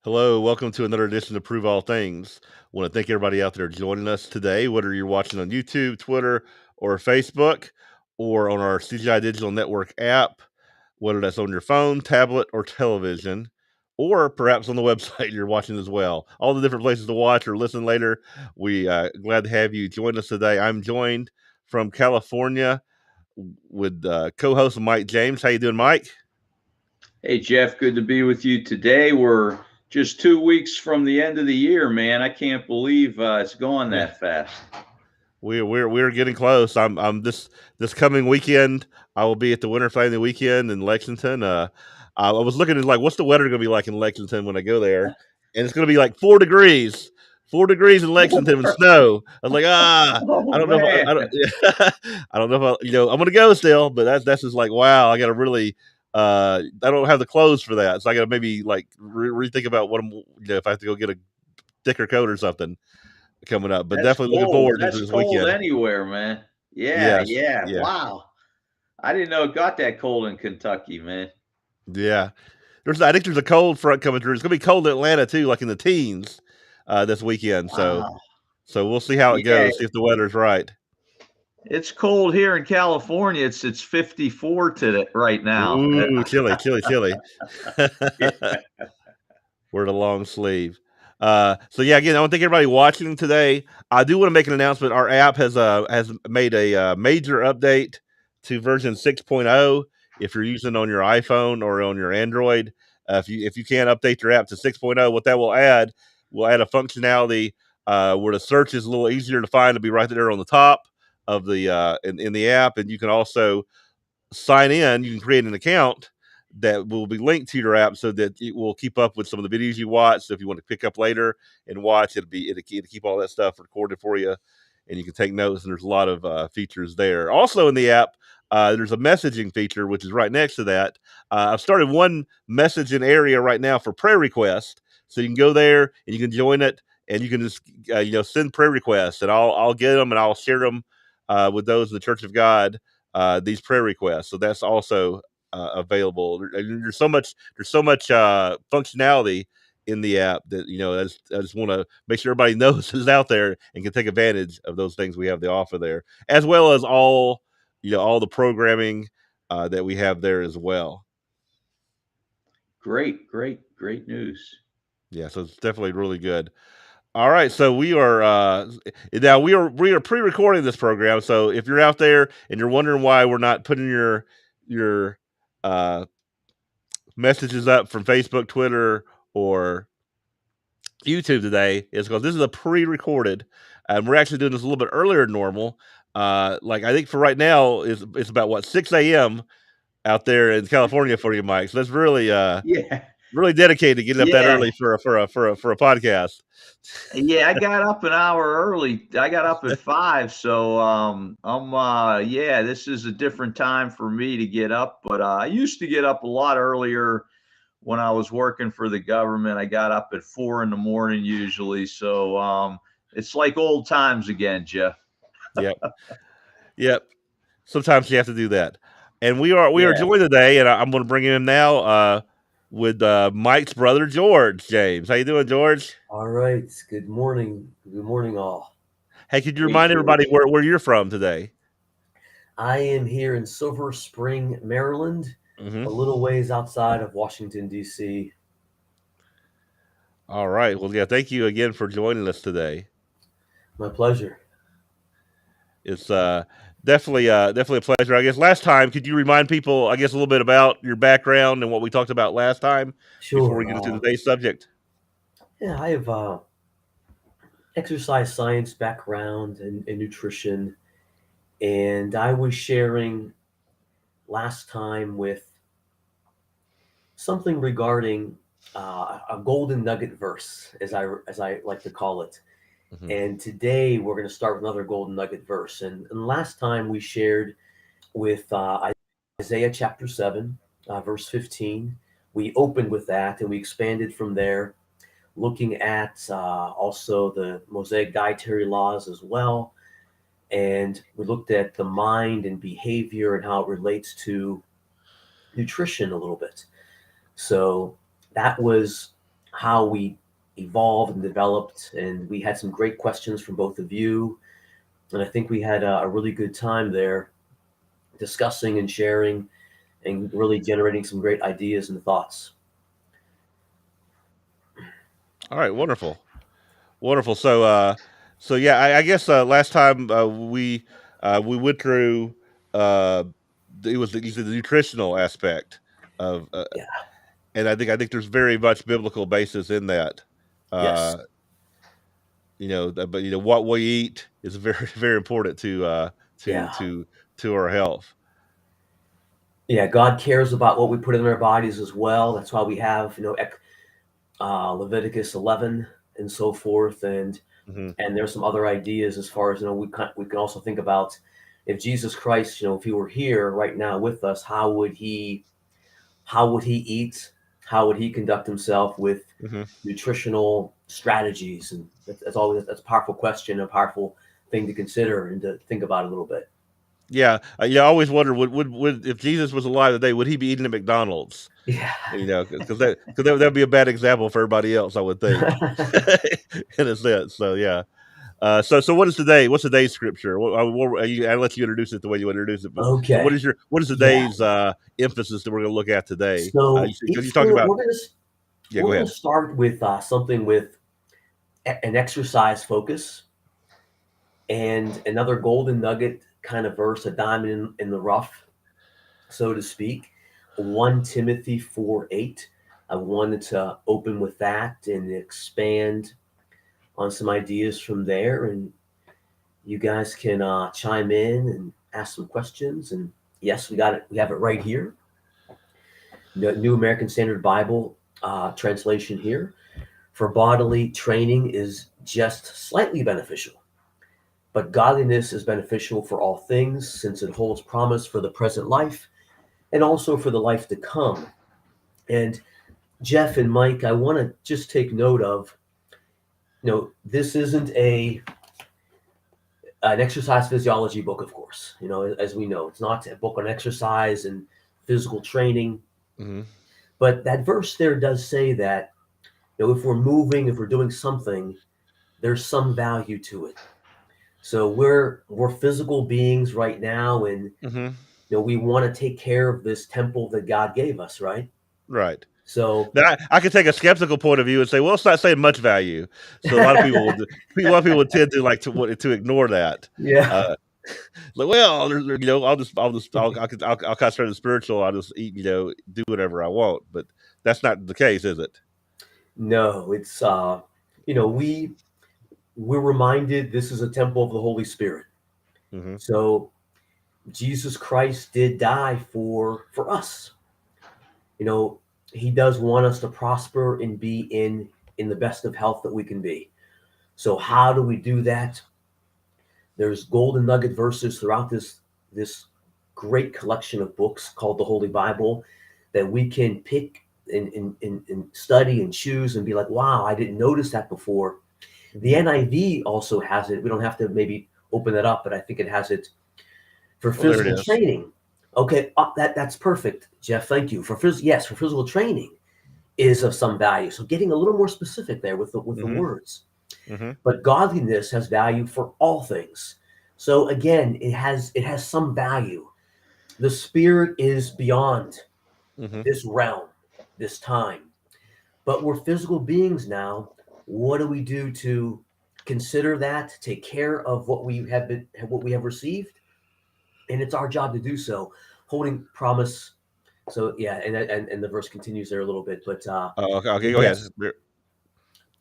Hello, welcome to another edition of Prove All Things. I want to thank everybody out there joining us today, whether you're watching on YouTube, Twitter, or Facebook, or on our CGI Digital Network app, whether that's on your phone, tablet, or television, or perhaps on the website you're watching as well. All the different places to watch or listen later. We glad to have you join us today. I'm joined from California with co-host Mike James. How you doing, Mike? Hey, Jeff, good to be with you today. We're just 2 weeks from the end of the year, man. I can't believe it's gone that fast. We're getting close. I'm this coming weekend. I will be at the Winter Family Weekend in Lexington. I was looking at like what's the weather going to be like in Lexington when I go there, and it's going to be like 4 degrees. 4 degrees in Lexington with snow. I was like, I don't know. I don't. I don't know if I'm going to go still, but that's just like wow. I got to really. I don't have the clothes for that, so I got to maybe like rethink about what I'm. If I have to go get a thicker coat or something coming up, but That's definitely looking cold. forward to That's this cold weekend. anywhere, man. Yeah, Yes, yeah. yeah, Wow. I didn't know it got that cold in Kentucky, man. yeah. I think there's a cold front coming through. It's gonna be cold in Atlanta too, like in the teens this weekend. Wow. So we'll see how it Yeah, goes. See if the weather's right. it's cold here in California. It's 54 today right now. Ooh, chilly, chilly, chilly. Yeah. We're the long sleeve. So yeah, again, I want to thank everybody watching today. I do want to make an announcement. Our app has made a major update to version 6.0. If you're using on your iPhone or on your Android, if you can't update your app to 6.0, what that will add a functionality where the search is a little easier to find. To be right there on the top of the in the app, and you can also sign in. You can create an account that will be linked to your app so that it will keep up with some of the videos you watch. So if you want to pick up later and watch, it'll keep all that stuff recorded for you, and you can take notes. And there's a lot of features there. Also in the app, there's a messaging feature which is right next to that. I've started one messaging area right now for prayer requests, so you can go there and you can join it, and you can just send prayer requests, and I'll get them and I'll share them with those in the Church of God. These prayer requests. So that's also available. There's so much functionality in the app that I just want to make sure everybody knows is out there and can take advantage of those things we have to offer there, as well as all the programming that we have there as well. Great news. Yeah, so it's definitely really good. All right, so we are now we are pre-recording this program. So if you're out there and you're wondering why we're not putting your uh, messages up from Facebook, Twitter, or YouTube today, is because this is a pre-recorded, and we're actually doing this a little bit earlier than normal. Like I think for right now it's about 6 a.m. out there in California for you, Mike. So that's really Yeah. really dedicated to getting up that Yeah. early for a podcast. Yeah, I got up an hour early. I got up at 5, so yeah, this is a different time for me to get up, but I used to get up a lot earlier when I was working for the government. I got up at 4 in the morning usually, so it's like old times again, Jeff. Yep. Yep. Sometimes you have to do that. And we are Yeah. joined today, and I'm going to bring him now with Mike's brother George James. How you doing, George? All right. Good morning. Good morning, all. Hey, could you Hey, remind everybody George. where you're from today? I am here in Silver Spring, Maryland, Mm-hmm. a little ways outside of Washington, D.C. All right. Well, yeah. Thank you again for joining us today. My pleasure. It's definitely a pleasure. I guess last time, could you remind people, I guess, a little bit about your background and what we talked about last time Sure. before we get into today's subject? Yeah, I have exercise science background and nutrition. And I was sharing last time with something regarding a golden nugget verse, as I like to call it. Mhm. And today we're going to start with another golden nugget verse. And last time we shared with Isaiah chapter 7, verse 15. We opened with that and we expanded from there, looking at also the Mosaic dietary laws as well. And we looked at the mind and behavior and how it relates to nutrition a little bit. So that was how we evolved and developed. And we had some great questions from both of you. And I think we had a really good time there discussing and sharing and really generating some great ideas and thoughts. All right, wonderful, wonderful. So yeah, I guess last time we went through uh, it was the nutritional aspect of, Yeah. and I think there's very much biblical basis in that. Yes. Uh, but what we eat is very very important to Yeah. to our health. Yeah. God cares about what we put in our bodies as well. That's why we have, Leviticus 11 and so forth. Hmm. And there's some other ideas as far as, we can also think about if Jesus Christ, if he were here right now with us, how would he eat? How would he conduct himself with Hmm. nutritional strategies? And that's a powerful question, a powerful thing to consider and to think about a little bit. Yeah, I always wonder would if Jesus was alive today, would he be eating at McDonald's? Yeah. That'd be a bad example for everybody else, I would think, in a sense. So yeah. So what is today? What's today's scripture? I'll let you introduce it the way you introduce it. But so Okay. what is Yeah. today's emphasis that we're going to look at today? So Because you talked about, yeah. Go we're gonna ahead. start with something with an exercise focus and another golden nugget kind of verse, a diamond in the rough, so to speak. 1 Timothy 4:8. I wanted to open with that and expand on some ideas from there. And you guys can chime in and ask some questions. And yes, we got it. We have it right here. New American Standard Bible translation here. For bodily training is just slightly beneficial, but godliness is beneficial for all things, since it holds promise for the present life and also for the life to come. And Jeff and Mike, I want to just take note of, this isn't an exercise physiology book, of course. As we know, it's not a book on exercise and physical training. Hmm. But that verse there does say that, if we're moving, if we're doing something, there's some value to it. So we're physical beings right now, and Hmm. we want to take care of this temple that God gave us, right? Right. So Now, I could take a skeptical point of view and say, well, it's not saying much value. So a lot of people would tend to to ignore that. yeah. Uh, like, well, I'll concentrate on the spiritual. I'll just eat, do whatever I want. But that's not the case, is it? No, it's we're reminded this is a temple of the Holy Spirit. Hmm. So Jesus Christ did die for us. He does want us to prosper and be in the best of health that we can be. So how do we do that? There's golden nugget verses throughout this great collection of books called the Holy Bible that we can pick and study and choose and be like, wow, I didn't notice that before. The NIV also has it. We don't have to maybe open that up, but I think it has it for Well, there it physical is. training. Okay, that's perfect, Jeff. Thank you for for physical training is of some value. So getting a little more specific there with the Hmm. words. Hmm. But godliness has value for all things. So again, it has some value. The spirit is beyond Hmm. this realm, this time. But we're physical beings now. What do we do to consider that, take care of what we have received? And it's our job to do so, holding promise. So yeah, and the verse continues there a little bit, but Okay, go ahead. yes.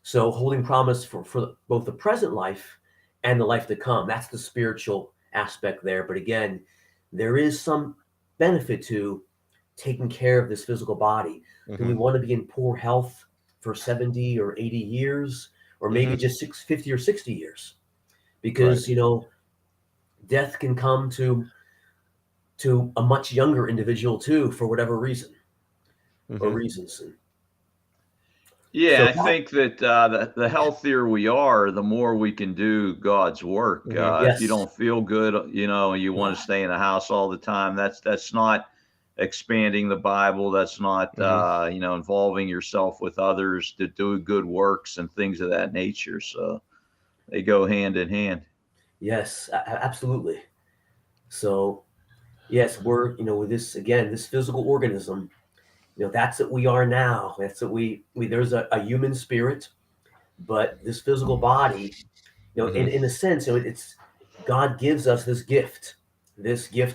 So holding promise for both the present life and the life to come. That's the spiritual aspect there. But again, there is some benefit to taking care of this physical body. Do we want to be in poor health for 70 or 80 years, or maybe just 50 or 60 years? Because, death can come to a much younger individual too, for whatever reason or reasons. Yeah, I think that the healthier we are, the more we can do God's work. If you don't feel good, you want to stay in the house all the time, that's not expanding the Bible. That's not, involving yourself with others to do good works and things of that nature. So they go hand in hand. Yes, absolutely. So, yes, we're, with this physical organism, that's what we are now. That's what we there's a human spirit, but this physical body, in a sense, it's God gives us this gift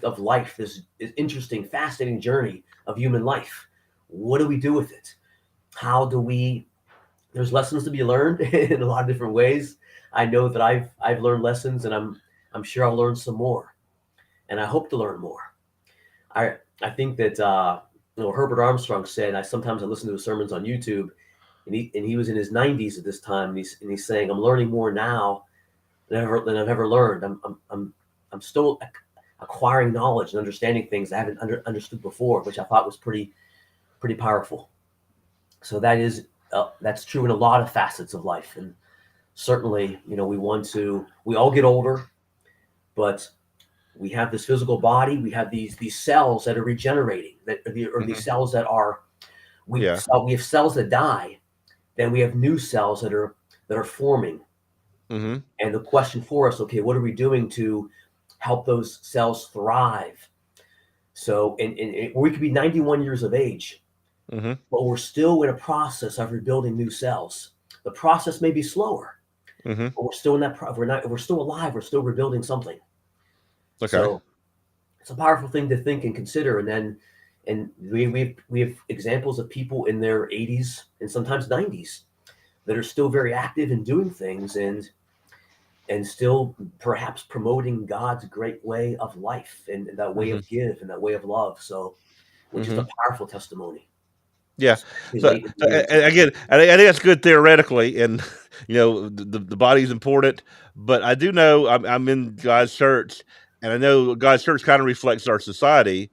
of life, this interesting, fascinating journey of human life. What do we do with it? How do we? There's lessons to be learned in a lot of different ways. I know that I've learned lessons, and I'm sure I'll learn some more, and I hope to learn more. I think that Herbert Armstrong said, I listen to his sermons on YouTube, and he was in his 90s at this time, and he's saying, I'm learning more now than I've ever learned. I'm still acquiring knowledge and understanding things I haven't understood before, which I thought was pretty powerful. So that's true in a lot of facets of life, and certainly, we all get older, but we have this physical body. We have these cells that are regenerating, these cells that are, we have cells that die, then we have new cells that are forming. And the question for us, okay, what are we doing to help those cells thrive? So, and we could be 91 years of age, but we're still in a process of rebuilding new cells. The process may be slower, but we're still in that. We're still alive. We're still rebuilding something. Okay. So it's a powerful thing to think and consider. And we have examples of people in their 80s and sometimes 90s that are still very active in doing things and still perhaps promoting God's great way of life and that way of give and that way of love. So, which is a powerful testimony. Yeah. So again, I think that's good theoretically, and the body's important. But I do know I'm in God's church, and I know God's church kind of reflects our society.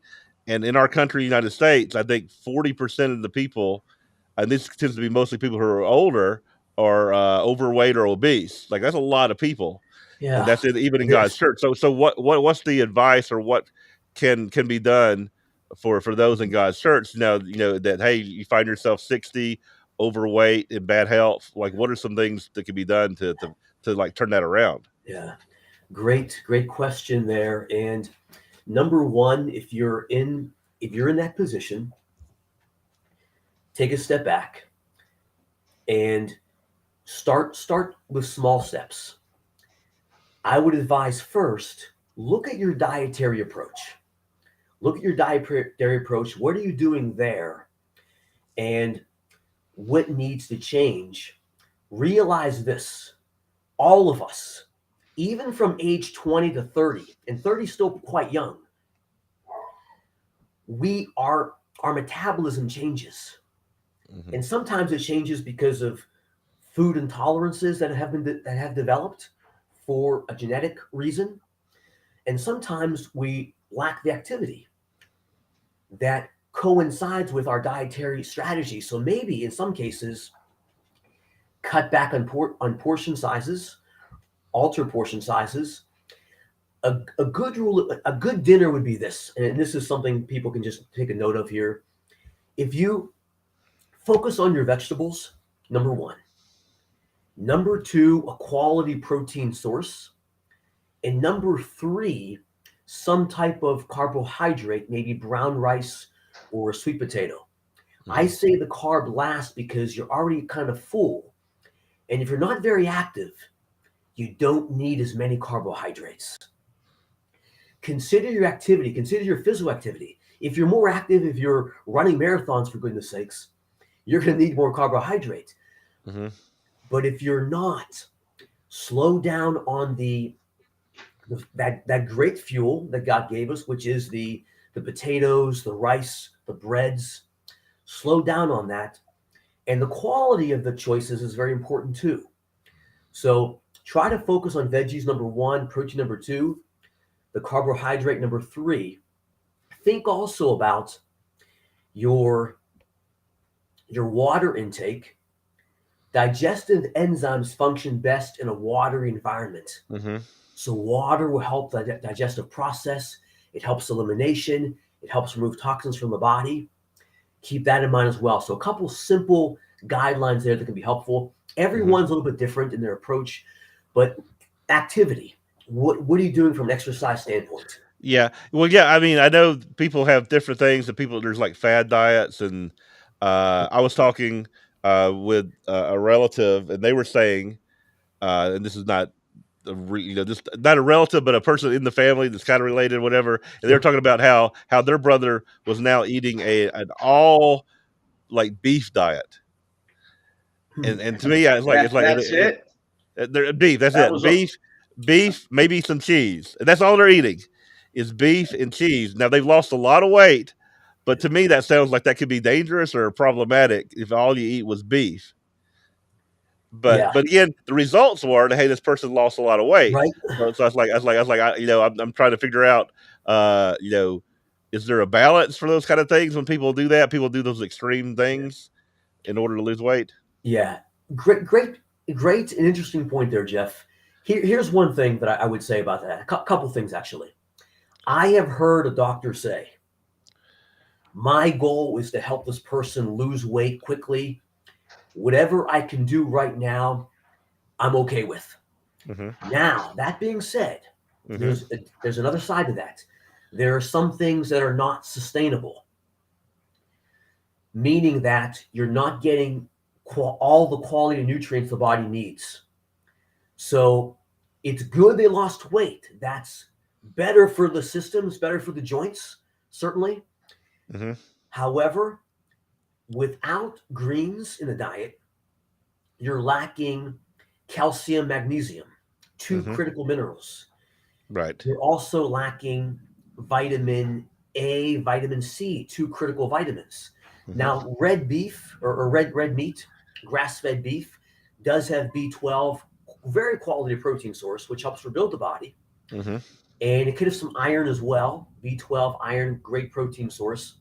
And in our country, United States, I think 40% of the people, and this tends to be mostly people who are older, are overweight or obese. Like, that's a lot of people. Yeah. And that's even in God's church. So what's the advice, or what can be done for those in God's church? That, hey, you find yourself 60, overweight, in bad health. Like, what are some things that can be done to like turn that around? Yeah, great question there. And number one, if you're in that position, take a step back and start with small steps. I would advise first, look at your dietary approach. Look at your dietary approach. What are you doing there? And what needs to change? Realize this. All of us, even from age 20 to 30, and 30 is still quite young, our metabolism changes. And sometimes it changes because of food intolerances that have developed for a genetic reason. And sometimes we lack the activity that coincides with our dietary strategy. So maybe in some cases, cut back on portion sizes, alter portion sizes. A good dinner would be this, and this is something people can just take a note of here. If you focus on your vegetables, number one. Number two, a quality protein source. And number three, some type of carbohydrate, maybe brown rice or sweet potato. I say the carb last because you're already kind of full. And if you're not very active, you don't need as many carbohydrates. Consider your activity. Consider your physical activity. If you're more active, if you're running marathons, for goodness sakes, you're going to need more carbohydrates. But if you're not, slow down on that great fuel that God gave us, which is the potatoes, the rice, the breads. Slow down on that. And the quality of the choices is very important too. So try to focus on veggies number 1, protein number 2, the carbohydrate number 3. Think also about your water intake. Digestive enzymes function best in a watery environment. Mm-hmm. So water will help the digestive process. It helps elimination. It helps remove toxins from the body. Keep that in mind as well. So a couple simple guidelines there that can be helpful. Everyone's a little bit different in their approach, but activity. What are you doing from an exercise standpoint? Yeah. Well, yeah. I mean, I know people have different things, and there's like fad diets, and I was talking with a relative, and they were saying, and this is not just not a relative, but a person in the family that's kind of related, whatever. And they were talking about how their brother was now eating an all like beef diet, and to me, yeah, it's like That's it. they're beef. That's That it. was Beef, maybe some cheese. And that's all they're eating is beef and cheese. Now they've lost a lot of weight, but to me that sounds like that could be dangerous or problematic if all you eat was beef. Yeah, But again, the results were that hey, this person lost a lot of weight. right. So I was like, I'm trying to figure out, is there a balance for those kind of things when people do that? People do those extreme things in order to lose weight. Yeah, great and interesting point there, Jeff. Here's one thing that I would say about that. A couple things actually. I have heard a doctor say, my goal is to help this person lose weight quickly. Whatever I can do right now, I'm okay with. Mm-hmm. Now, that being said, Mm-hmm. there's another side to that. There are some things that are not sustainable, meaning that you're not getting all the quality of nutrients the body needs. So it's good they lost weight. That's better for the systems, better for the joints, certainly. Mm-hmm. However, without greens in the diet, you're lacking calcium, magnesium, two Mm-hmm. critical minerals. Right. You're also lacking vitamin A, vitamin C, two critical vitamins. Mm-hmm. Now, red beef or red meat, grass-fed beef, does have B12, very quality protein source, which helps rebuild the body. Mm-hmm. And it could have some iron as well. B12, iron, great protein source.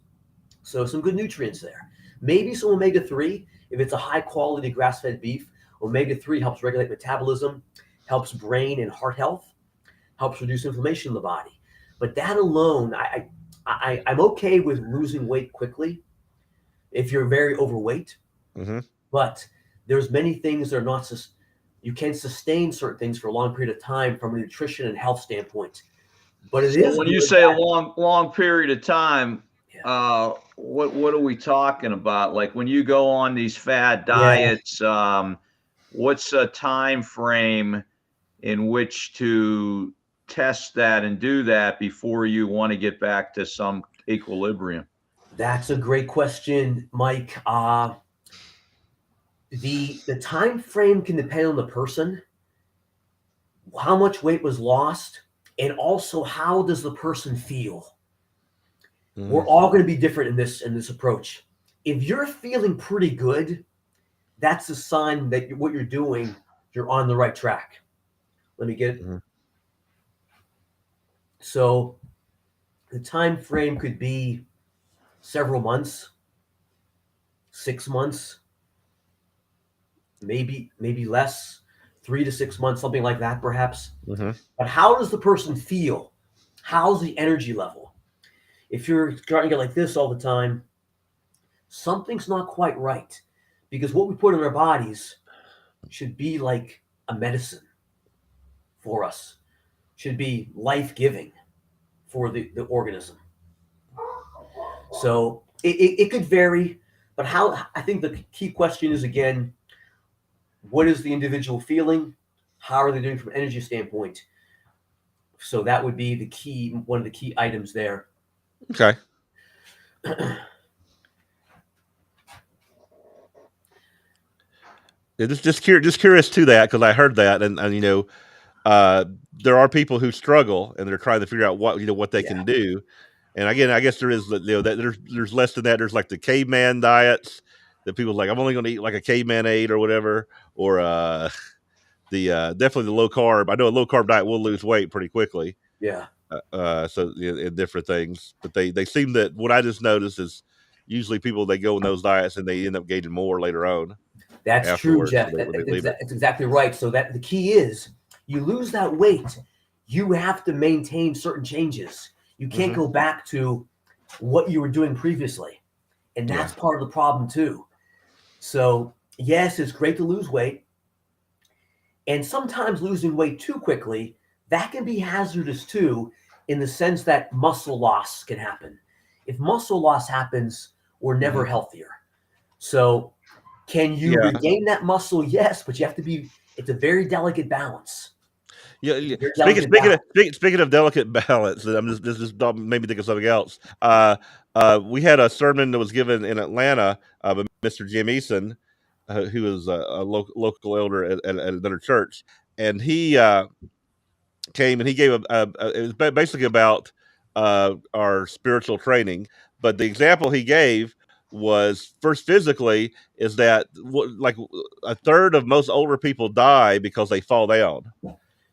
So some good nutrients there. Maybe some omega-3, if it's a high-quality grass-fed beef. Omega-3 helps regulate metabolism, helps brain and heart health, helps reduce inflammation in the body. But that alone, I'm okay with losing weight quickly if you're very overweight. Mm-hmm. But there's many things that are not you can sustain certain things for a long period of time from a nutrition and health standpoint. But it is when you good say a that- long period of time, Yeah. what are we talking about? Like when you go on these fad Yeah. diets, what's a time frame in which to test that and do that before you want to get back to some equilibrium? That's a great question, Mike. The time frame can depend on the person, how much weight was lost, and also how does the person feel. Mm-hmm. We're all going to be different in this approach. If you're feeling pretty good, that's a sign that what you're doing, you're on the right track. Let me get it. Mm-hmm. So the time frame could be several months, 6 months, maybe less, 3 to 6 months, something like that, perhaps. Mm-hmm. But how does the person feel? How's the energy level? If you're starting to get like this all the time, something's not quite right, because what we put in our bodies should be like a medicine for us, should be life-giving for the organism. So it could vary, but I think the key question is, again, what is the individual feeling? How are they doing from an energy standpoint? So that would be one of the key items there. Okay. Yeah, just curious to that because I heard that, and there are people who struggle and they're trying to figure out what they Yeah. can do. And again, I guess there is that that there's less than that. There's like the caveman diets that people like. I'm only going to eat like a caveman ate or whatever, or the definitely the low carb. I know a low carb diet will lose weight pretty quickly. Yeah. So in different things, but they seem that what I just noticed is usually people they go in those diets and they end up gaining more later on. That's true, Afterwards, Jeff. when they leave it. That's exactly right. So that the key is you lose that weight, you have to maintain certain changes. You can't go back to what you were doing previously. And that's part of the problem too. So yes, it's great to lose weight. And sometimes losing weight too quickly, that can be hazardous too, in the sense that muscle loss can happen. If muscle loss happens, we're never healthier. So can you regain that muscle? Yes, but you have to be, it's a very delicate balance. Yeah. Speaking of delicate balance, this just made me think of something else. We had a sermon that was given in Atlanta by Mr. Jim Eason, who is a local elder at another church, and he came and he gave it was basically about our spiritual training. But the example he gave was first physically is that like a third of most older people die because they fall down.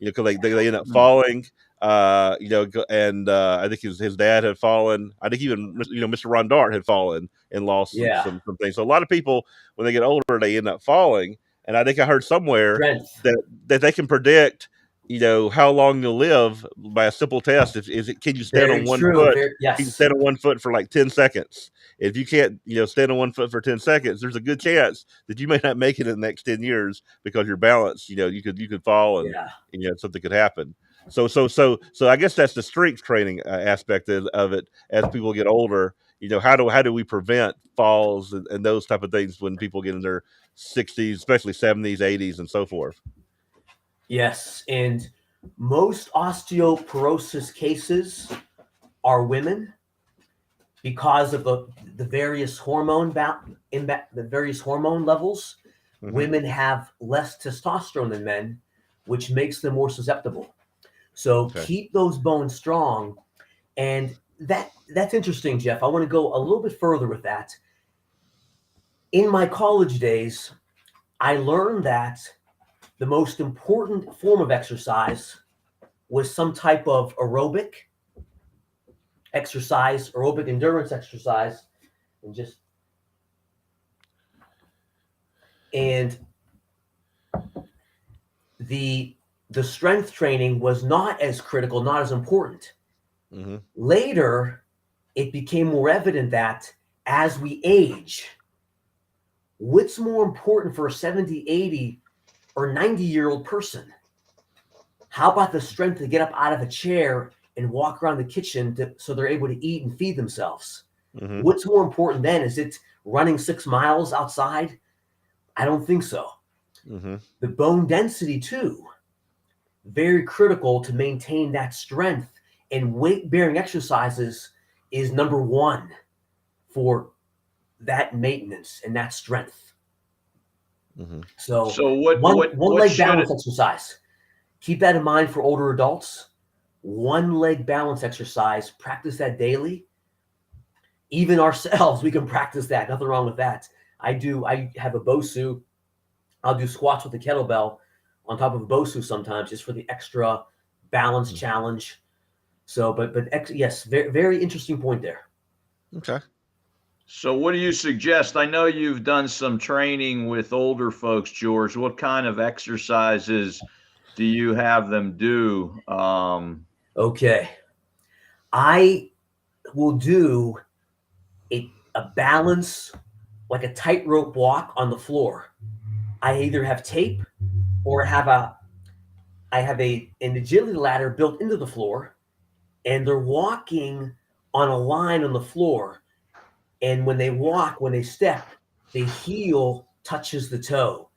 Because they end up falling. And I think his dad had fallen. I think even Mr. Ron Dart had fallen and lost some things. So a lot of people when they get older they end up falling. And I think I heard somewhere that they can predict how long you'll live by a simple test. Can you stand on one foot? Can you stand on one foot for like 10 seconds? If you can't, stand on one foot for 10 seconds, there's a good chance that you may not make it in the next 10 years because your balance, you could fall and something could happen. So I guess that's the strength training aspect of it. As people get older, how do we prevent falls and those type of things when people get in their 60s, especially 70s, 80s, and so forth? Yes, and most osteoporosis cases are women because of the various hormone the various hormone levels. Women have less testosterone than men, which makes them more susceptible. So keep those bones strong. And that's interesting, Jeff. I want to go a little bit further with that. In my college days, I learned that the most important form of exercise was some type of aerobic exercise, aerobic endurance exercise, and the strength training was not as critical, not as important. Later, it became more evident that as we age, what's more important for a 70, 80, or 90-year-old person? How about the strength to get up out of a chair and walk around the kitchen so they're able to eat and feed themselves? What's more important then? Is it running 6 miles outside? I don't think so. The bone density too, very critical to maintain that strength, and weight-bearing exercises is number one for that maintenance and that strength. So one leg balance exercise. Keep that in mind for older adults. One leg balance exercise. Practice that daily. Even ourselves, we can practice that. Nothing wrong with that. I have a BOSU. I'll do squats with a kettlebell on top of a BOSU sometimes, just for the extra balance challenge. So, yes, very, very interesting point there. Okay. So what do you suggest? I know you've done some training with older folks, George. What kind of exercises do you have them do? Okay. I will do a balance, like a tightrope walk on the floor. I either have tape or I have an agility ladder built into the floor, and they're walking on a line on the floor. And when they walk, when they step, the heel touches the toe.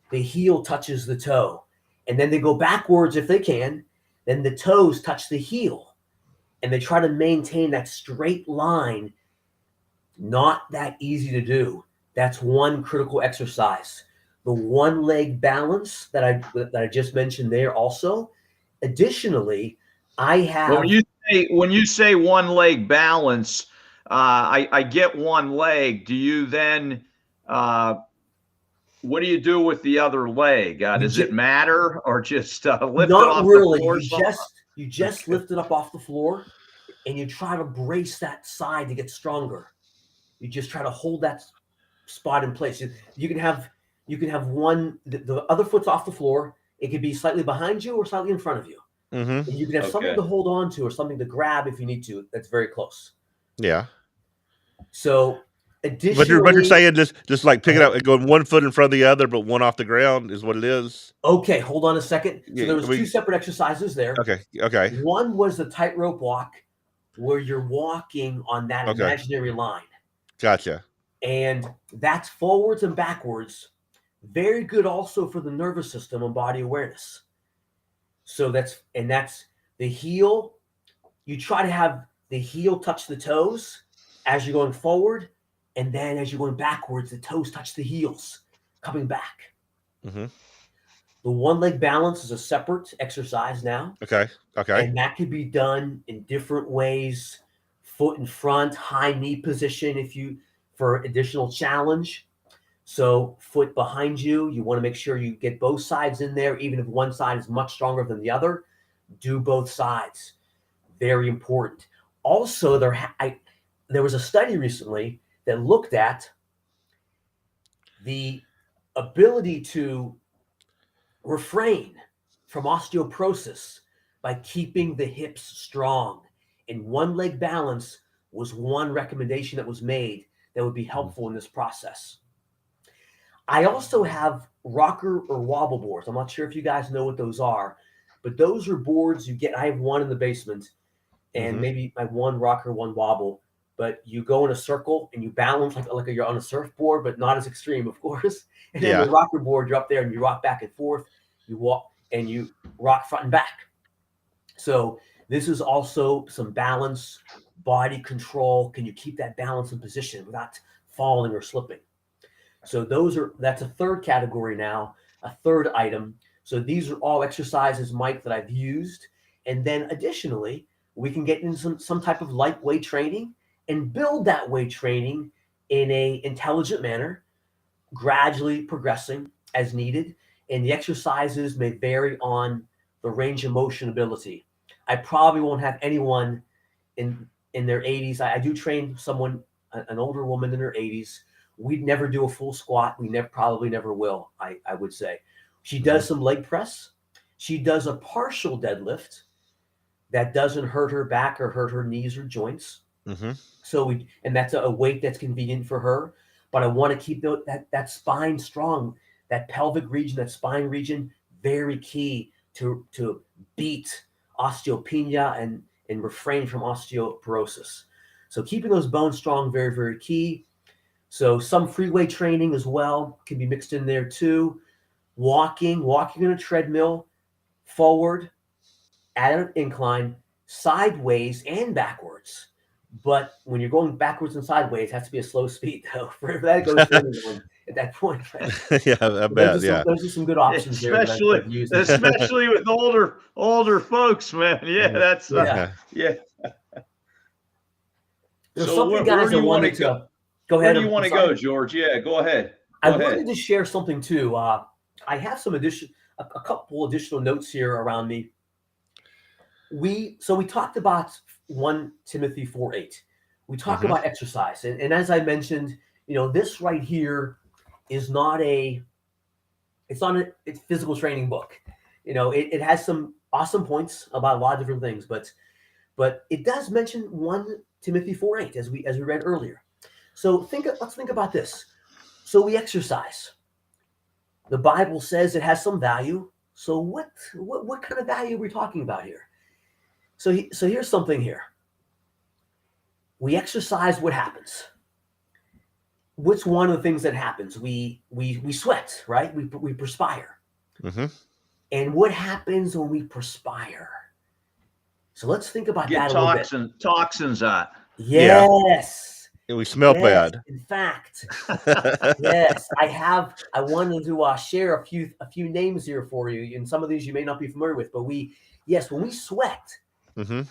The heel touches the toe. And then they go backwards if they can. Then the toes touch the heel. And they try to maintain that straight line. Not that easy to do. That's one critical exercise. the one leg balance that I just mentioned there also. Additionally, I have Well, when you say one leg balance, I get one leg. Do you then what do you do with the other leg? Does it matter, or just lift it not off really. the floor? You just lift it up off the floor, and you try to brace that side to get stronger. You just try to hold that spot in place. You can have one, the other foot's off the floor. It could be slightly behind you or slightly in front of you. Mm-hmm. And you can have something to hold on to or something to grab if you need to. That's very close. Yeah. So additionally, but you're saying just like pick it up and going 1 foot in front of the other, but one off the ground is what it is. Okay, hold on a second. So Yeah, there was two separate exercises there. Okay. One was the tightrope walk, where you're walking on that imaginary line. Gotcha. And that's forwards and backwards. Very good also for the nervous system and body awareness. So that's the heel. You try to have the heel touch the toes as you're going forward, and then as you're going backwards, the toes touch the heels, coming back. Mm-hmm. The one leg balance is a separate exercise now. Okay. And that could be done in different ways. Foot in front, high knee position for additional challenge. So foot behind you, you want to make sure you get both sides in there, even if one side is much stronger than the other. Do both sides. Very important. Also, there was a study recently that looked at the ability to refrain from osteoporosis by keeping the hips strong. And one leg balance was one recommendation that was made that would be helpful in this process. I also have rocker or wobble boards. I'm not sure if you guys know what those are, but those are boards you get. I have one in the basement, and maybe I have one rocker, one wobble. But you go in a circle and you balance like you're on a surfboard, but not as extreme, of course. And then the rocker board, you're up there and you rock back and forth. You walk and you rock front and back. So this is also some balance, body control. Can you keep that balance in position without falling or slipping? So that's a third category now, a third item. So these are all exercises, Mike, that I've used. And then additionally, we can get into some type of lightweight training and build that weight training in a intelligent manner, gradually progressing as needed. And the exercises may vary on the range of motion ability. I probably won't have anyone in their 80s. I do train someone, an older woman in her 80s. We'd never do a full squat. We probably never will, I would say. She does some leg press. She does a partial deadlift that doesn't hurt her back or hurt her knees or joints. Mm-hmm. So and that's a weight that's convenient for her. But I want to keep that spine strong, that pelvic region, that spine region, very key to beat osteopenia and refrain from osteoporosis. So keeping those bones strong, very, very key. So some free weight training as well can be mixed in there too. Walking on a treadmill, forward, at an incline, sideways and backwards. But when you're going backwards and sideways, it has to be a slow speed though. For that goes for anyone at that point. Right? Yeah, I bet. Those are some good options especially there. Especially with older folks, man. Yeah, that's yeah. There's so something, guys, I wanted to go ahead. Where do you want to go, George? Yeah, go ahead. I wanted to share something too. I have a couple additional notes here around me. We talked about 1 Timothy 4:8. We talked about exercise, and as I mentioned, this right here is not a physical training book. It has some awesome points about a lot of different things, but it does mention 1 Timothy 4:8 as we read earlier. So let's think about this. So we exercise. The Bible says it has some value. So what kind of value are we talking about here? So here's something here. We exercise, what happens? What's one of the things that happens? We sweat, right? We perspire. Mm-hmm. And what happens when we perspire? So let's think about that a little bit. Toxins out. Yes. We smell Yes, bad. in fact, yes, I wanted to share a few names here for you, and some of these you may not be familiar with. But yes, when we sweat, Hmm.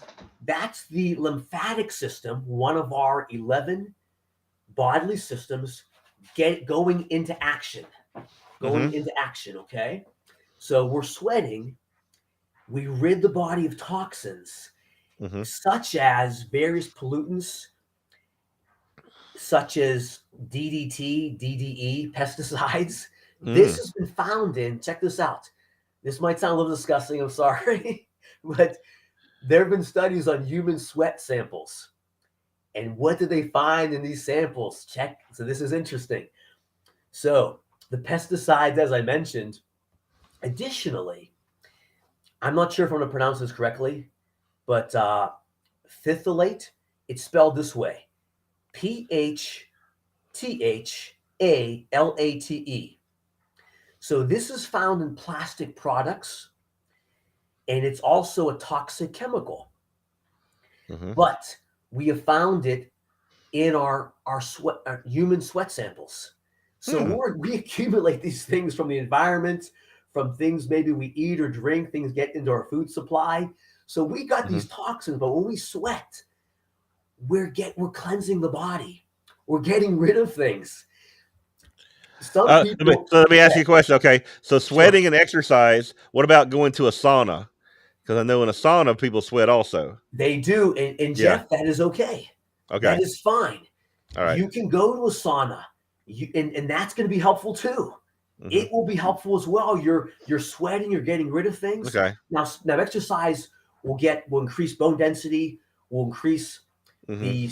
that's the lymphatic system, one of our 11 bodily systems, going into action. Hmm. Okay, so we're sweating. We rid the body of toxins, Hmm. such as various pollutants, such as DDT, DDE, pesticides. This Mm. has been found in, check this out. This might sound a little disgusting, I'm sorry, but there have been studies on human sweat samples. And what did they find in these samples? Check. So this is interesting. So the pesticides, as I mentioned, additionally, I'm not sure if I'm going to pronounce this correctly, but phthalate, it's spelled this way: PHTHALATE. So this is found in plastic products, and it's also a toxic chemical. Hmm. But we have found it in our human sweat samples. So we accumulate these things from the environment, from things maybe we eat or drink, things get into our food supply. So we got these toxins, but when we sweat, we're cleansing the body. We're getting rid of things. Some people, Let me ask you a question. Okay, so sure, sweating and exercise. What about going to a sauna? Because I know in a sauna people sweat also. they do. And Yeah. Jeff, that is okay. Okay. That is fine. All right. You can go to a sauna, and that's going to be helpful too. Hmm. It will be helpful as well. You're sweating, you're getting rid of things. Okay. Now exercise will increase bone density, will increase Hmm. the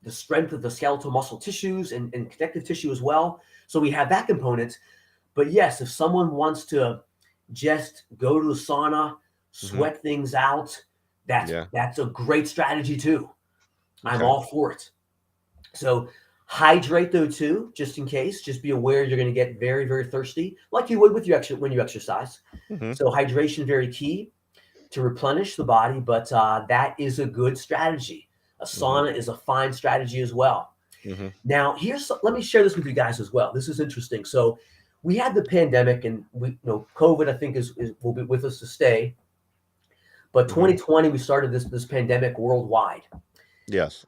strength of the skeletal muscle tissues and connective tissue as well. So we have that component. But yes, if someone wants to just go to the sauna, sweat things out, Yeah. that's a great strategy too. I'm Okay. all for it. So hydrate though too, just in case. Just be aware you're going to get very, very thirsty, like you would with when you exercise. Hmm. So hydration very key to replenish the body, but that is a good strategy. A sauna is a fine strategy as well. Hmm. Now, let me share this with you guys as well. This is interesting. So we had the pandemic, and COVID, I think, will be with us to stay. But 2020, we started this pandemic worldwide. Yes.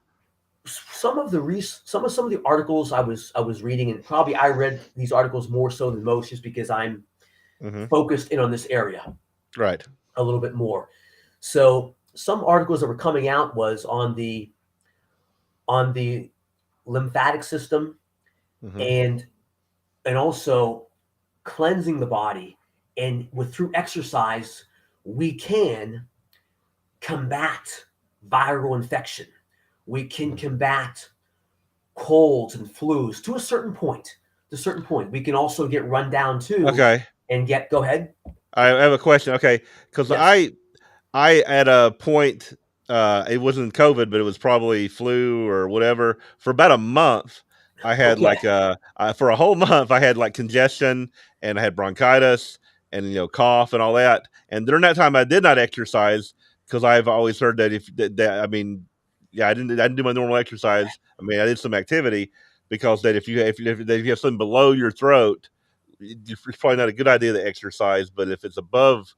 Some of the articles I was reading, and probably I read these articles more so than most, just because I'm Hmm. focused in on this area Right. a little bit more. So some articles that were coming out was on the lymphatic system, Hmm. and also cleansing the body, and through exercise we can combat viral infection. We can combat colds and flus to a certain point. We can also get run down too Okay. and go ahead. I have a question. Okay, because Yes. I at a point, it wasn't COVID, but it was probably flu or whatever. For about a month, I had Okay. for a whole month, I had like congestion and I had bronchitis and cough and all that. And during that time, I did not exercise because I've always heard that I mean, yeah, I didn't do my normal exercise. I mean, I did some activity because that if you have something below your throat, it's probably not a good idea to exercise. But if it's above,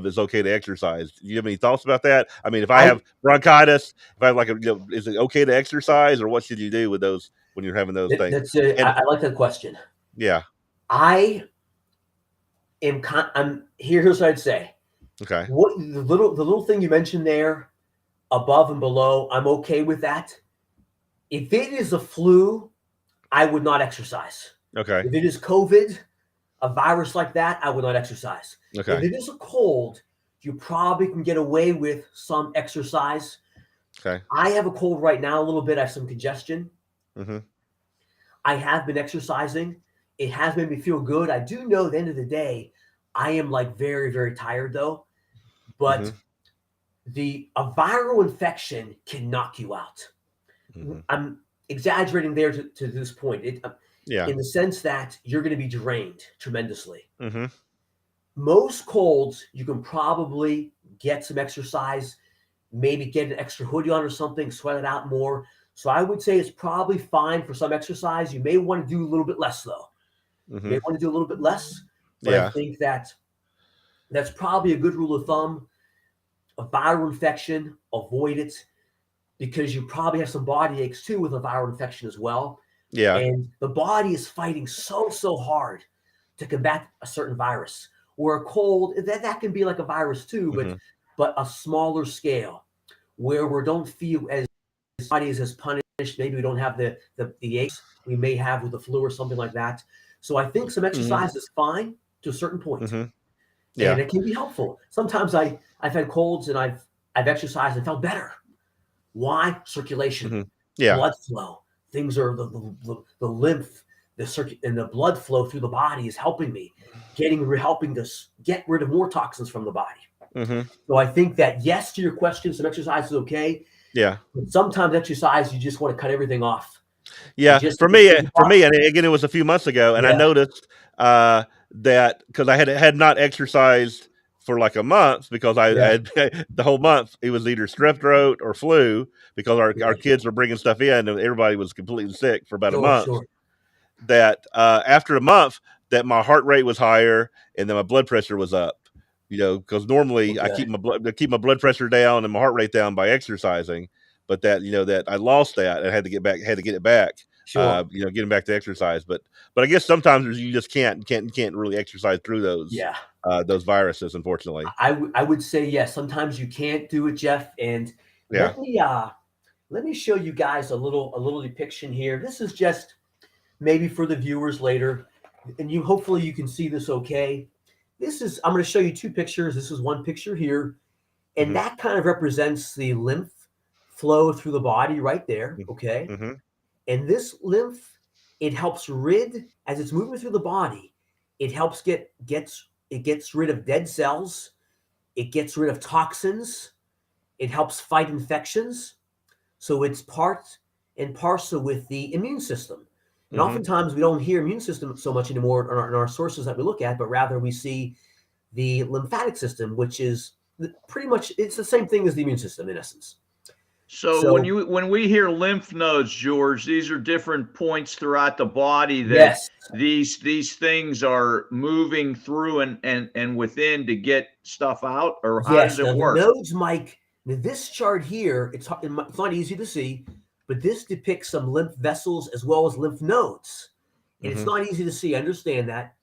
it's okay to exercise. Do you have any thoughts about that? I mean, if I have bronchitis, if I have is it okay to exercise, or what should you do with those when you're having those things? And I like that question. yeah, I am I'm here's what I'd say. okay, What the little thing you mentioned there, above and below, I'm okay with that. If it is a flu, I would not exercise. okay, If it is COVID, a virus like that, I would not exercise. If okay, it is a cold, you probably can get away with some exercise. okay. I have a cold right now a little bit. I have some congestion. Mm-hmm. I have been exercising. It has made me feel good. I do know at the end of the day, I am like very, very tired though. But a viral infection can knock you out. Mm-hmm. I'm exaggerating there to this point. Yeah. In the sense that you're going to be drained tremendously. Mm-hmm. Most colds, you can probably get some exercise. maybe get an extra hoodie on or something, sweat it out more. So I would say it's probably fine for some exercise. You may want to do a little bit less though. You may want to do a little bit less, but I think that's probably a good rule of thumb. A viral infection, avoid it, because you probably have some body aches too with a viral infection as well. Yeah. And the body is fighting so hard to combat a certain virus. Or a cold, that can be like a virus too, but a smaller scale, where we don't feel as body is as punished. Maybe we don't have the aches we may have with the flu or something like that. So I think some exercise is fine to a certain point. Yeah. And it can be helpful. Sometimes I've had colds and I've exercised and felt better. Why? Circulation, blood flow. Things are the lymph, and the blood flow through the body is helping me, helping us get rid of more toxins from the body. So I think that yes to your question, some exercise is okay. Yeah. But sometimes exercise, you just want to cut everything off. Yeah, for me, and again, it was a few months ago, and I noticed that because I had not exercised for like a month, because I had the whole month it was either strep throat or flu, because our kids were bringing stuff in and everybody was completely sick for about a month. That after a month, that my heart rate was higher and then my blood pressure was up. Because normally I keep my blood pressure down and my heart rate down by exercising. But that that I lost that and had to get it back. Getting back to exercise. But I guess sometimes you just can't really exercise through those viruses, unfortunately. I would say yes. Sometimes you can't do it, Jeff. And let me show you guys a little depiction here. This is just maybe for the viewers later, and hopefully you can see this okay. I'm going to show you two pictures. This is one picture here, and that kind of represents the lymph flow through the body right there, okay? And this lymph, it helps as it's moving through the body, it helps gets rid of dead cells, it gets rid of toxins, it helps fight infections. So it's part and parcel with the immune system. And oftentimes we don't hear immune system so much anymore in our sources that we look at, but rather we see the lymphatic system, which is pretty much, it's the same thing as the immune system in essence. So when we hear lymph nodes, George, these are different points throughout the body that these things are moving through and within to get stuff out, or how does it work? The nodes, Mike. Now this chart here, it's not easy to see, but this depicts some lymph vessels as well as lymph nodes. And it's not easy to see. I understand that,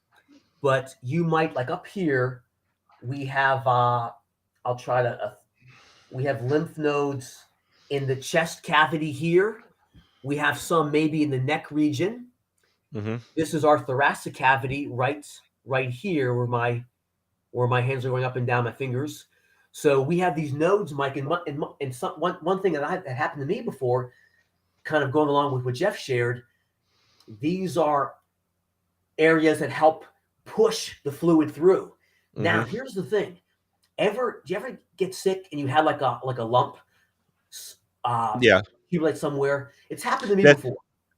but you might, like up here, we have we have lymph nodes in the chest cavity here. We have some maybe in the neck region. This is our thoracic cavity right here where my hands are going up and down my fingers. So we have these nodes, Mike, and one thing that happened to me before, kind of going along with what Jeff shared, these are areas that help push the fluid through. Now, here's the thing. Do you ever get sick and you had like a lump accumulate somewhere? It's happened to me before.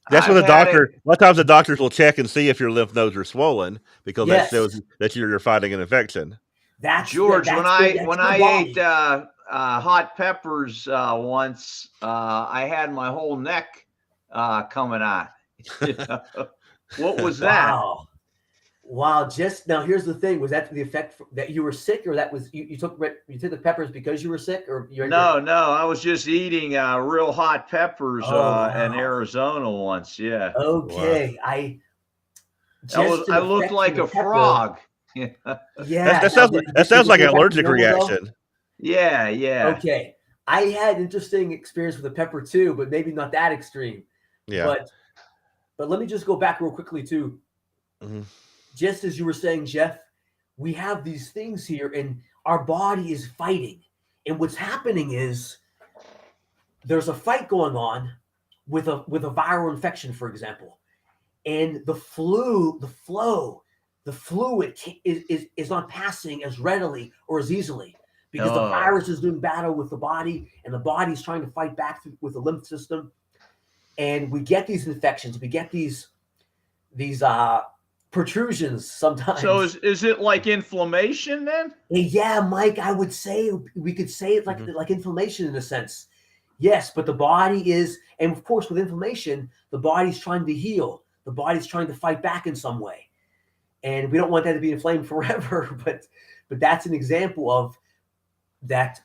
That's what a lot of times the doctors will check and see if your lymph nodes are swollen, because that shows that you're fighting an infection. George, when I ate hot peppers once, I had my whole neck coming out. What was that? Wow. Just now, here's the thing: was that the effect that you were sick, or that was you took the peppers because you were sick, or No, I was just eating real hot peppers in Arizona once. Yeah. Okay. Wow. I looked like a frog. Yeah. That sounds like an allergic reaction. Yeah. Okay. I had interesting experience with the pepper too, but maybe not that extreme. Yeah. But let me just go back real quickly too. Just as you were saying, Jeff, we have these things here and our body is fighting. And what's happening is there's a fight going on with a viral infection, for example. And the fluid is not passing as readily or as easily, because the virus is doing battle with the body, and the body is trying to fight back with the lymph system. And we get these infections. We get these protrusions sometimes. So is it like inflammation then? Yeah, Mike, I would say we could say it's like inflammation in a sense. Yes, but the body is, and of course with inflammation, the body's trying to heal. The body's trying to fight back in some way. And we don't want that to be inflamed forever, but that's an example of that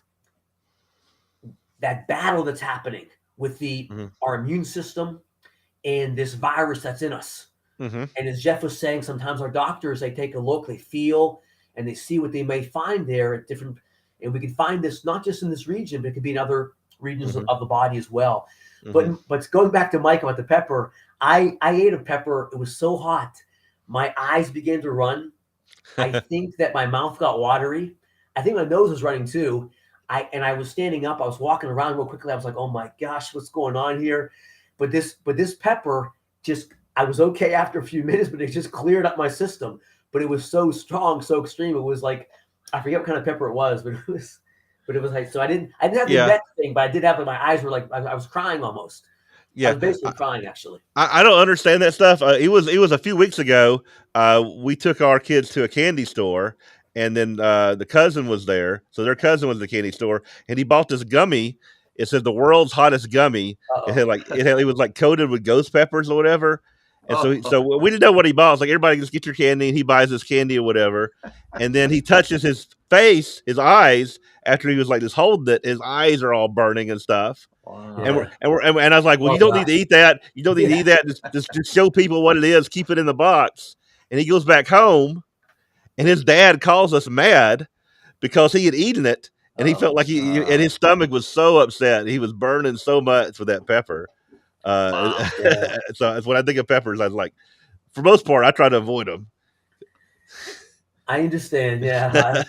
battle that's happening with our immune system and this virus that's in us. And as Jeff was saying, sometimes our doctors, they take a look, they feel, and they see what they may find there at different, and we can find this not just in this region, but it could be in other regions of the body as well. But going back to Mike about the pepper, I ate a pepper. It was so hot. My eyes began to run. I think that my mouth got watery. I think my nose was running too. I was standing up. I was walking around real quickly. I was like, oh my gosh, what's going on here? But this pepper just, I was okay after a few minutes, but it just cleared up my system. But it was so strong, so extreme. It was like, I forget what kind of pepper it was, but it was like, so I didn't have the vet thing, but I did have, my eyes were like, I was crying almost. Yeah, I was basically crying actually. I don't understand that stuff. It was a few weeks ago. We took our kids to a candy store, and then the cousin was there. So their cousin was at the candy store, and he bought this gummy. It said the world's hottest gummy. It was like coated with ghost peppers or whatever. And so we didn't know what he bought. It's like, everybody just get your candy, and he buys this candy or whatever. And then he touches his face, his eyes, after he was like just holding it. His eyes are all burning and stuff. Wow. And I was like, well, you don't need to eat that. You don't need to eat that. Just show people what it is. Keep it in the box. And he goes back home, and his dad calls us mad because he had eaten it, and he felt like and his stomach was so upset. He was burning so much with that pepper. So when I think of peppers, I was like, for most part, I try to avoid them. I understand. Yeah.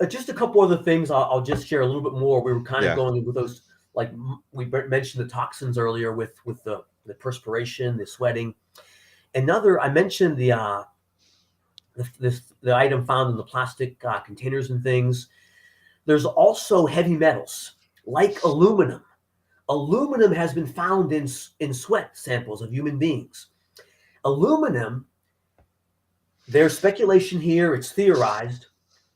Just a couple other things. I'll just share a little bit more. We were kind of going with those, like we mentioned the toxins earlier with the perspiration, the sweating. Another, I mentioned the item found in the plastic containers and things. There's also heavy metals like aluminum. Aluminum has been found in sweat samples of human beings. Aluminum, there's speculation here, it's theorized,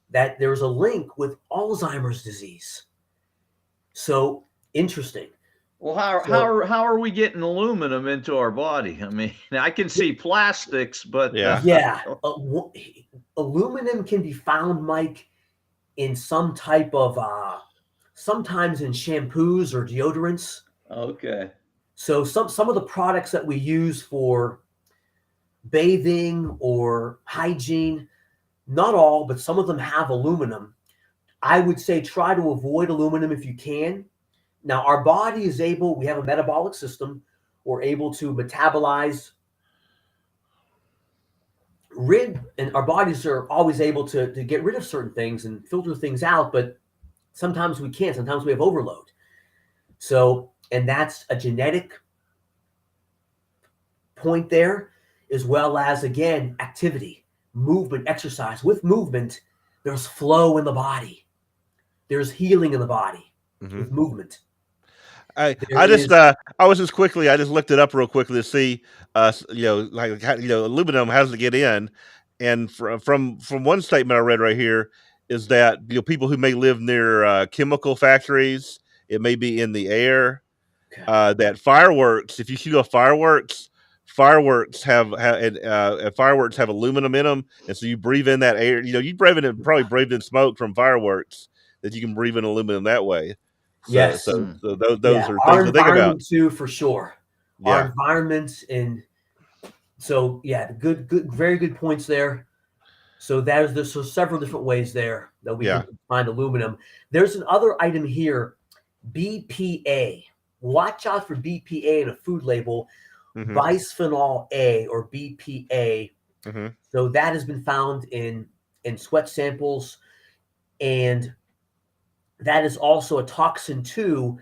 that there's a link with Alzheimer's disease. So, interesting. Well, how are we getting aluminum into our body? I mean, I can see plastics, but... Aluminum can be found, Mike, in some type of... sometimes in shampoos or deodorants. Okay. So some of the products that we use for bathing or hygiene, not all, but some of them have aluminum. I would say try to avoid aluminum if you can. Now, our body is able, we have a metabolic system. We're able to metabolize, and our bodies are always able to get rid of certain things and filter things out, but sometimes we can't. Sometimes we have overload. So, and that's a genetic point there, as well as, again, activity, movement, exercise. With movement, there's flow in the body. There's healing in the body with movement. I just looked it up real quickly to see, aluminum, how does it get in? And from one statement I read right here, is that people who may live near chemical factories, it may be in the air. That fireworks, if you shoot off fireworks have aluminum in them, and so you breathe in that air. You probably breathed in smoke from fireworks, that you can breathe in aluminum that way. So, yes. So those are things to think about too, for sure. Yeah. Our environment, and so good, very good points there. So there's several different ways there that we can find aluminum. There's another item here, BPA. Watch out for BPA in a food label, bisphenol A or BPA. So that has been found in sweat samples, and that is also a toxin too,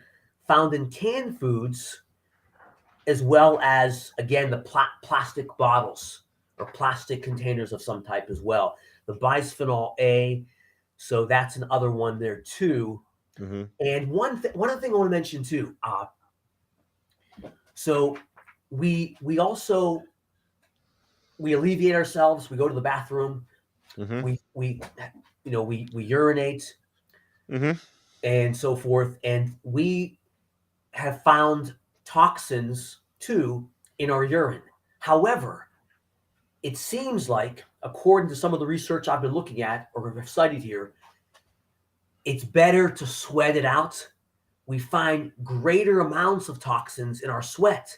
found in canned foods, as well as, again, the plastic bottles or plastic containers of some type as well. The bisphenol A, so that's another one there too. And one other thing I want to mention too. So we also we alleviate ourselves. We go to the bathroom. Mm-hmm. We urinate Mm-hmm. and so forth, and we have found toxins too in our urine. However, it seems like, according to some of the research I've been looking at or have studied here, it's better to sweat it out. We find greater amounts of toxins in our sweat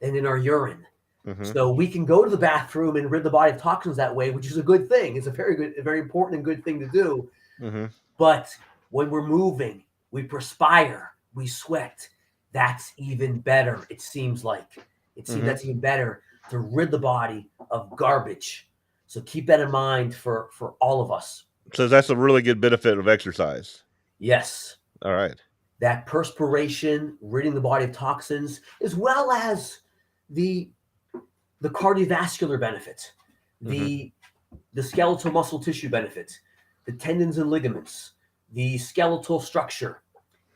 than in our urine. Mm-hmm. So we can go to the bathroom and rid the body of toxins that way, which is a good thing. It's a very important and good thing to do. Mm-hmm. But when we're moving, we perspire, we sweat. That's even better. It seems like that's even better to rid the body of garbage. So keep that in mind for all of us. So that's a really good benefit of exercise. Yes. All right. That perspiration, ridding the body of toxins, as well as the cardiovascular benefit, the skeletal muscle tissue benefit, the tendons and ligaments, the skeletal structure,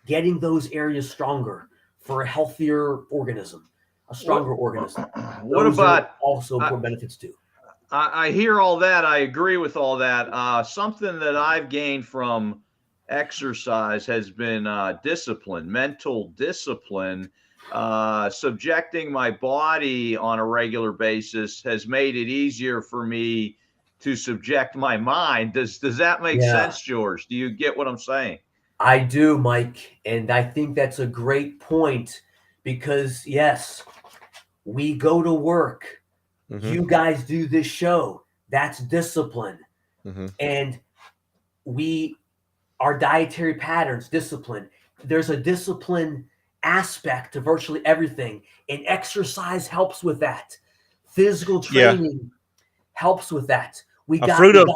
getting those areas stronger for a healthier organism, a stronger organism. What Those about are also important benefits too? I hear all that. I agree with all that. Something that I've gained from exercise has been discipline, mental discipline. Subjecting my body on a regular basis has made it easier for me to subject my mind. Does that make sense, George? Do you get what I'm saying? I do, Mike. And I think that's a great point because, yes, we go to work. You guys do this show. That's discipline. And our dietary patterns, discipline. There's a discipline aspect to virtually everything. And exercise helps with that. Physical training helps with that. A spiritual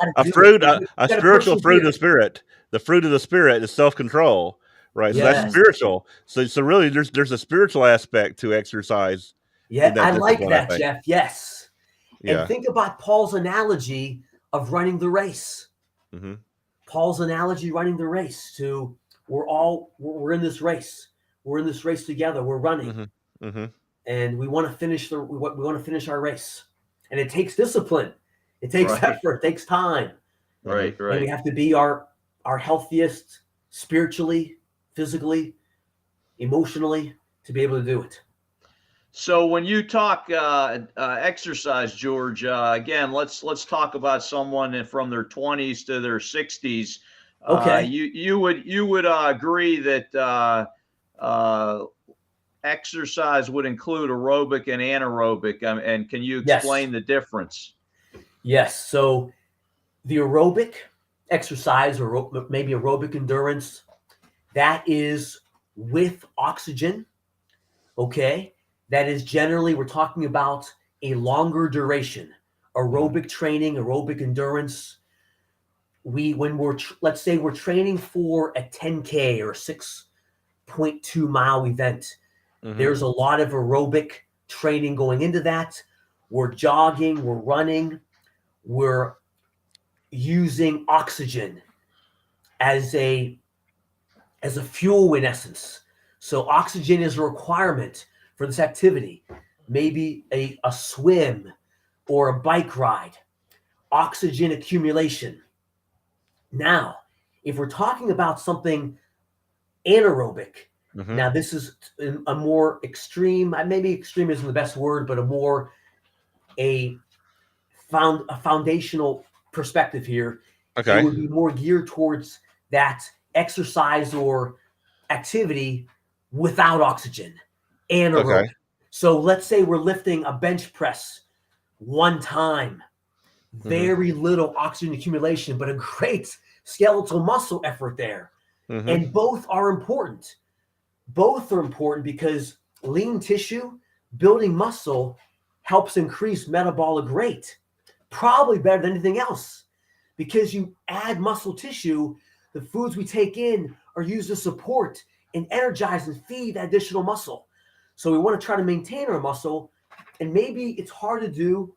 fruit of the spirit. The fruit of the spirit is self-control, right? So that's spiritual. So really, there's a spiritual aspect to exercise. Yeah, I like that, Jeff. Yes. Yeah. And think about Paul's analogy of running the race. Paul's analogy running the race to we're in this race. We're in this race together. We're running, and we want to finish we want to finish our race. And it takes discipline. It takes effort. It takes time. Right. And we have to be our healthiest spiritually, physically, emotionally to be able to do it. So when you talk exercise, George, again, let's talk about someone from their 20s to their 60s. Okay. You would agree that exercise would include aerobic and anaerobic, and can you explain the difference? Yes. So the aerobic exercise, or maybe aerobic endurance, that is with oxygen. Okay. That is generally, we're talking about a longer duration. Aerobic training, aerobic endurance. Let's say we're training for a 10K or 6.2 mile event. There's a lot of aerobic training going into that. We're jogging, we're running, we're using oxygen as a fuel in essence. So oxygen is a requirement for this activity. Maybe a swim or a bike ride. Oxygen accumulation. Now, if we're talking about something anaerobic, now this is a more extreme, maybe extreme isn't the best word, but a foundational perspective here. Okay. It would be more geared towards that exercise or activity without oxygen, anaerobic. Okay. So let's say we're lifting a bench press one time, very little oxygen accumulation, but a great skeletal muscle effort there. And both are important. Both are important because lean tissue, building muscle, helps increase metabolic rate, probably better than anything else. Because you add muscle tissue, the foods we take in are used to support and energize and feed that additional muscle. So we want to try to maintain our muscle, and maybe it's hard to do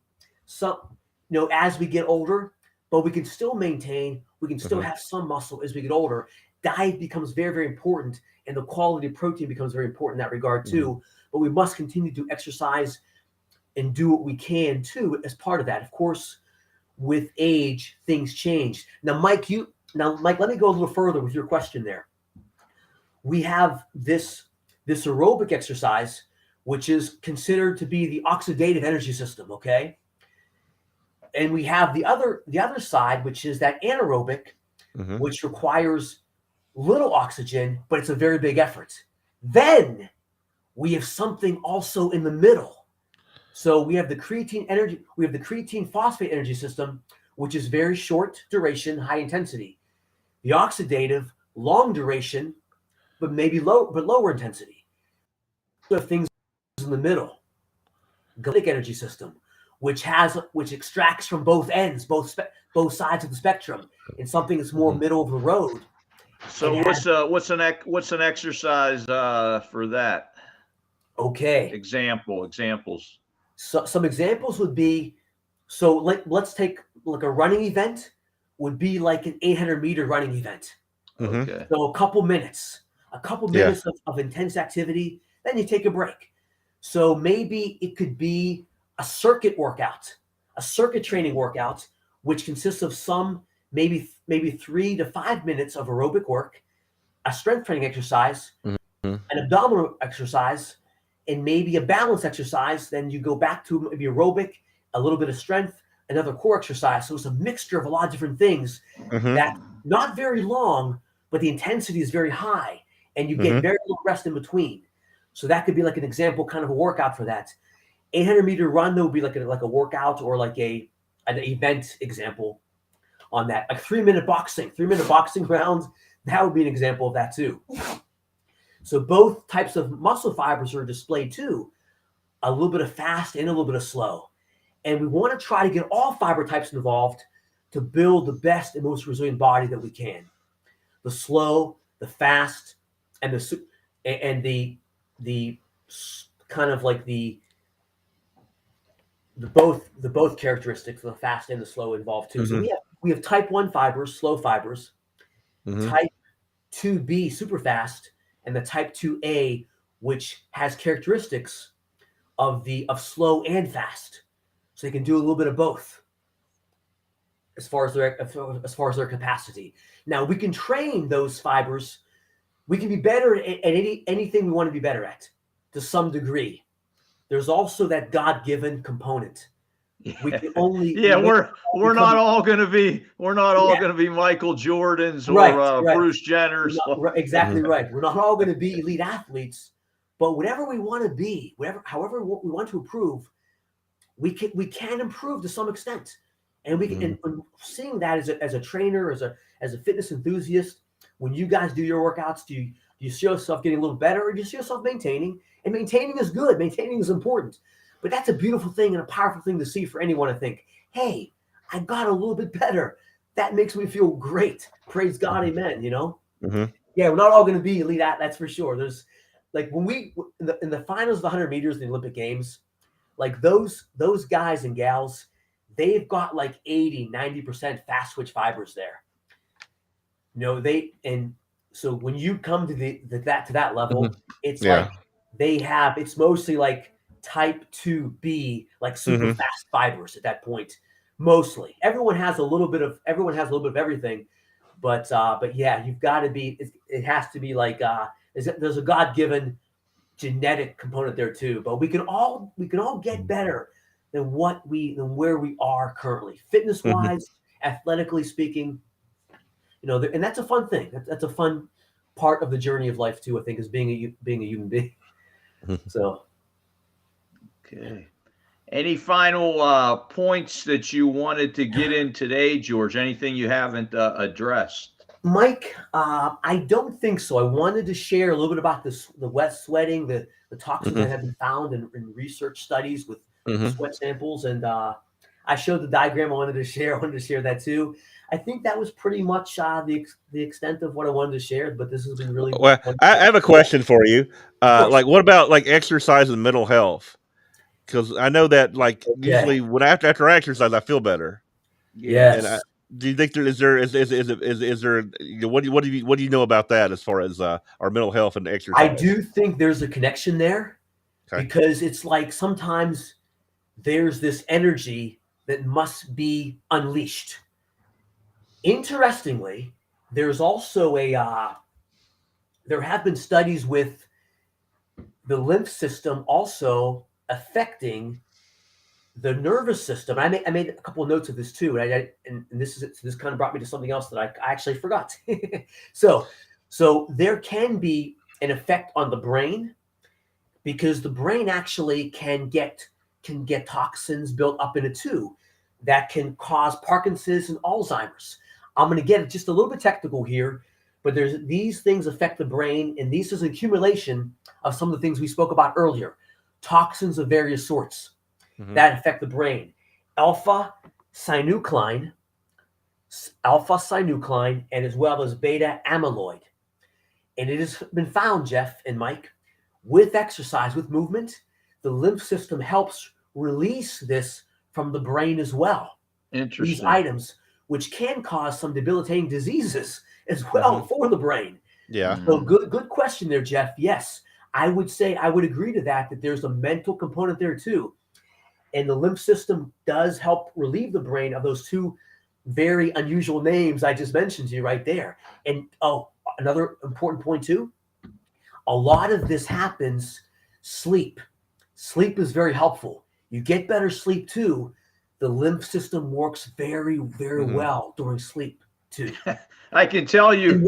as we get older, but we can still maintain, we can still have some muscle as we get older. Diet becomes very, very important, and the quality of protein becomes very important in that regard too. But we must continue to exercise and do what we can too as part of that. Of course, with age, things change. Now, Mike, let me go a little further with your question there. We have this aerobic exercise, which is considered to be the oxidative energy system, okay? And we have the other side, which is that anaerobic, which requires little oxygen, but it's a very big effort. Then we have something also in the middle. So we have the creatine phosphate energy system, which is very short duration, high intensity. The oxidative, long duration, but lower intensity. We have things in the middle. Galactic energy system, which extracts from both ends, both sides of the spectrum, in something that's more middle of the road. So what's an exercise for that? Okay. Examples. So some examples would be, so let's take like a running event would be like an 800-meter running event. Okay. So a couple minutes of intense activity, then you take a break. So maybe it could be a circuit training workout, which consists of some maybe 3 to 5 minutes of aerobic work, a strength training exercise, an abdominal exercise, and maybe a balance exercise. Then you go back to maybe aerobic, a little bit of strength, another core exercise. So it's a mixture of a lot of different things that not very long, but the intensity is very high, and you get very little rest in between. So that could be like an example, kind of a workout for that. 800-meter run, though, would be like a workout or like an event example on that. Like 3-minute boxing rounds, that would be an example of that too. So both types of muscle fibers are displayed too, a little bit of fast and a little bit of slow. And we want to try to get all fiber types involved to build the best and most resilient body that we can. The slow, the fast, and the kind of like the both characteristics, the fast and the slow, involved too. So we have type 1 fibers, slow fibers, type 2B, super fast, and the type 2A, which has characteristics of slow and fast. So they can do a little bit of both as far as their capacity. Now we can train those fibers. We can be better at anything we want to be better at to some degree. There's also that God-given component. We can only we're not all going to be Michael Jordans or Bruce Jenners. Exactly right. We're not all going to be elite athletes, but whatever we want to be, however we want to improve, we can improve to some extent. And we can, and seeing that as a trainer, as a fitness enthusiast, when you guys do your workouts, do you see yourself getting a little better, or do you see yourself maintaining? And maintaining is good. Maintaining is important. But that's a beautiful thing and a powerful thing to see for anyone to think, hey, I got a little bit better. That makes me feel great. Praise God, amen, Yeah, we're not all going to be elite, that's for sure. There's like when we in the finals of the 100 meters in the Olympic Games, like those guys and gals, they've got like 80-90% fast twitch fibers there. And so when you come to that level, it's like it's mostly like type 2B, like super fast fibers at that point. Mostly, everyone has a little bit of everything, but yeah, you've got to be. It has to be like there's a God-given genetic component there too. But we can all get better than where we are currently, fitness wise, athletically speaking. And that's a fun thing. That's a fun part of the journey of life too. I think, is being a human being. So. Okay. Any final points that you wanted to get in today, George? Anything you haven't addressed? Mike, I don't think so. I wanted to share a little bit about the wet sweating, the toxins that have been found in research studies with sweat samples. And I showed the diagram I wanted to share that too. I think that was pretty much the extent of what I wanted to share, but this has been really well. I have a question for you. Like, what about like exercise and mental health? Because I know that usually when after I exercise, I feel better. Yes. And do you think is there what do you know about that as far as our mental health and exercise? I do think there's a connection there, because it's like sometimes there's this energy that must be unleashed. Interestingly, there's also there have been studies with the lymph system also affecting the nervous system. I made a couple of notes of this too, and this kind of brought me to something else that I actually forgot. so there can be an effect on the brain, because the brain actually can get toxins built up in it too, that can cause Parkinson's and Alzheimer's. I'm going to get just a little bit technical here, but these things affect the brain, and this is an accumulation of some of the things we spoke about earlier, toxins of various sorts that affect the brain. Alpha synuclein, and as well as beta amyloid. And it has been found, Jeff and Mike, with exercise, with movement, the lymph system helps release this from the brain as well. Interesting. These items, which can cause some debilitating diseases as well for the brain. Yeah. So good question there, Jeff. Yes, I would agree to that there's a mental component there too. And the lymph system does help relieve the brain of those two very unusual names I just mentioned to you right there. And another important point too, a lot of this happens sleep. Sleep is very helpful. You get better sleep too. The lymph system works very, very well during sleep too. I can tell you,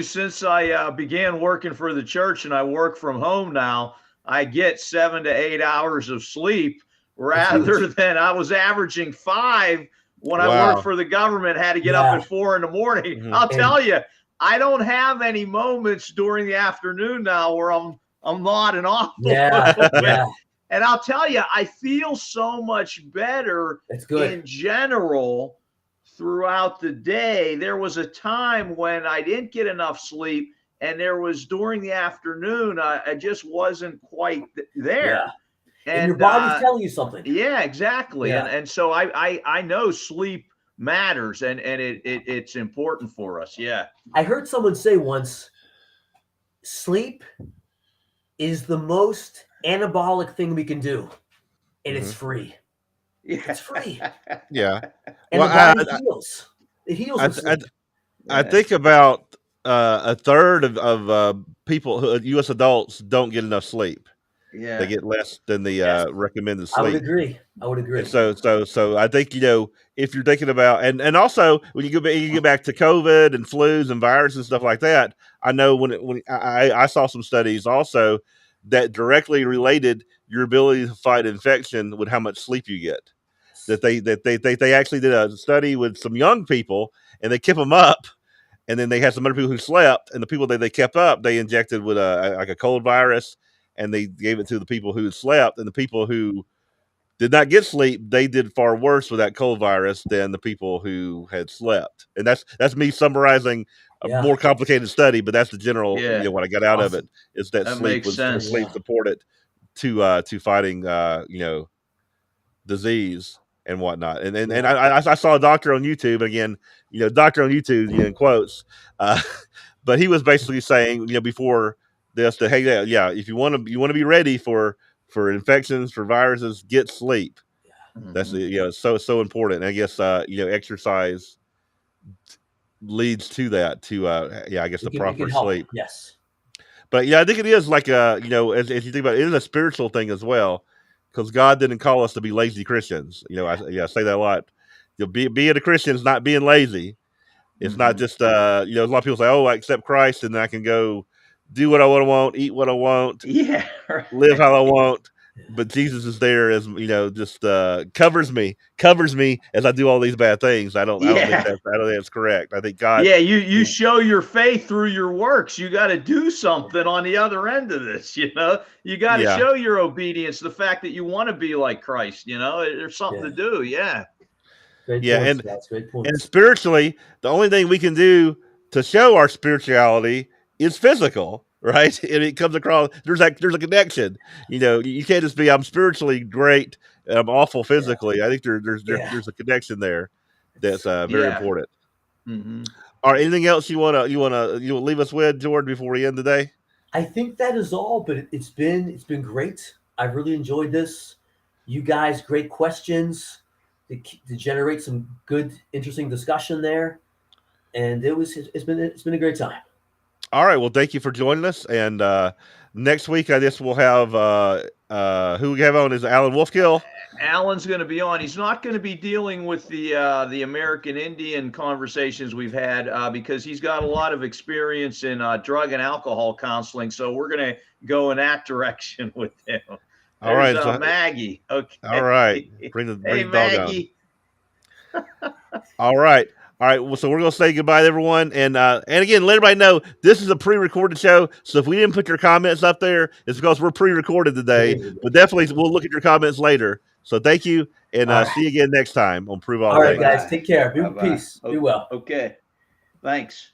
since I began working for the church and I work from home now, I get 7 to 8 hours of sleep rather than I was averaging 5 when I worked for the government, had to get up at 4 in the morning. I'll tell you, I don't have any moments during the afternoon now where I'm nodding off. And I'll tell you, I feel so much better in general throughout the day. There was a time when I didn't get enough sleep, and there was during the afternoon, I just wasn't quite there. And your body's telling you something. Yeah, exactly. Yeah. And so I know sleep matters, and it's important for us. Yeah. I heard someone say once, sleep is the most anabolic thing we can do, and it's free. Yeah. It's free. Yeah. And the body heals. It heals. I think about a third of people, U.S. adults, don't get enough sleep. Yeah, they get less than the recommended sleep. I would agree. And so I think, if you're thinking about, and also when you get back to COVID and flus and viruses and stuff like that, I know when I saw some studies also that directly related your ability to fight infection with how much sleep you get. That they actually did a study with some young people, and they kept them up. And then they had some other people who slept, and the people that they kept up, they injected with a cold virus, and they gave it to the people who slept. And the people who did not get sleep, they did far worse with that cold virus than the people who had slept. And that's me summarizing a more complicated study, but that's the general. What I got out of it is that sleep was sleep supported to fighting disease and whatnot. And I saw a doctor on YouTube, and again, doctor on YouTube, in quotes, but he was basically saying, before this, that, hey, if you want to be ready for infections, for viruses, get sleep. That's so important. And I guess exercise leads to that, I guess the proper sleep. Yes. But I think it is like as you think about it, it is a spiritual thing as well. Because God didn't call us to be lazy Christians. I say that a lot. Being a Christian is not being lazy. It's not just, a lot of people say, oh, I accept Christ and I can go do what I want, eat what I want, live how I want. But Jesus is there as, just covers me as I do all these bad things. I don't think that's correct. I think God. Yeah, you show your faith through your works. You got to do something on the other end of this. You got to show your obedience, the fact that you want to be like Christ. There's something to do. Yeah. That's great point. And spiritually, the only thing we can do to show our spirituality is physical. Right, and it comes across. There's a connection. You can't just be I'm spiritually great and I'm awful physically. I think there's a connection there that's very important. All right, anything else you wanna leave us with, Jordan, before we end today? I think that is all. But it's been great. I've really enjoyed this. You guys, great questions to generate some good, interesting discussion there. And it's been a great time. All right. Well, thank you for joining us. And next week, I guess we'll have who we have on is Alan Wolfkill. Alan's going to be on. He's not going to be dealing with the American Indian conversations we've had because he's got a lot of experience in drug and alcohol counseling. So we're going to go in that direction with him. All right, so Maggie. Okay. All right. Bring the hey, dog Maggie. on. All right. All right, well, so we're gonna say goodbye to everyone, and again, let everybody know this is a pre-recorded show. So if we didn't put your comments up there, it's because we're pre-recorded today. But definitely, we'll look at your comments later. So thank you, and see you again next time on Prove All. All right, guys, take care. Peace. Okay. Be well. Okay. Thanks.